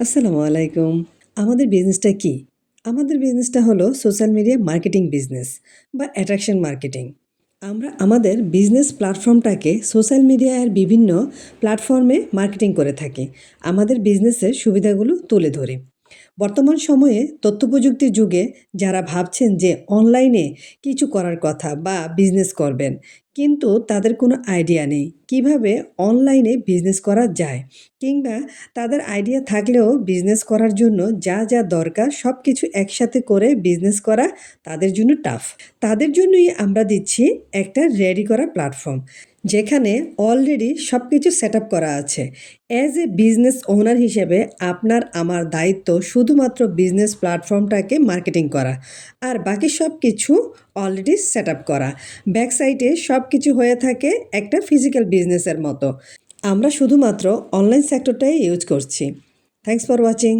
আসসালামু আলাইকুম। আমাদের বিজনেসটা কি? আমাদের বিজনেসটা হলো সোশ্যাল মিডিয়া মার্কেটিং বিজনেস বা অ্যাট্রাকশন মার্কেটিং। আমরা আমাদের বিজনেস প্ল্যাটফর্মটাকে সোশ্যাল মিডিয়ার বিভিন্ন প্ল্যাটফর্মে মার্কেটিং করে থাকি। আমাদের বিজনেসের সুবিধাগুলো তুলে ধরি। বর্তমান সময়ে তথ্যপ্রযুক্তির যুগে যারা ভাবছেন যে অনলাইনে কিছু করার কথা বা বিজনেস করবেন, কিন্তু তাদের কোনো আইডিয়া নেই কিভাবে অনলাইনে বিজনেস করা যায়, কিংবা তাদের আইডিয়া থাকলেও বিজনেস করার জন্য যা যা দরকার সব কিছু একসাথে করে বিজনেস করা তাদের জন্য টাফ। তাদের জন্যই আমরা দিচ্ছি একটা রেডি করা প্ল্যাটফর্ম, যেখানে অলরেডি সব কিছু সেট আপ করা আছে। অ্যাজ এ বিজনেস ওনার হিসেবে আপনার আমার দায়িত্ব শুধুমাত্র বিজনেস প্ল্যাটফর্মটাকে মার্কেটিং করা, আর বাকি সব কিছু অলরেডি সেট আপ করা। ব্যাক সাইডে সব কিছু হয়ে থাকে একটা ফিজিক্যাল বিজনেসের মতো। আমরা শুধুমাত্র অনলাইন সেক্টরটাই ইউজ করছি। Thanks for watching.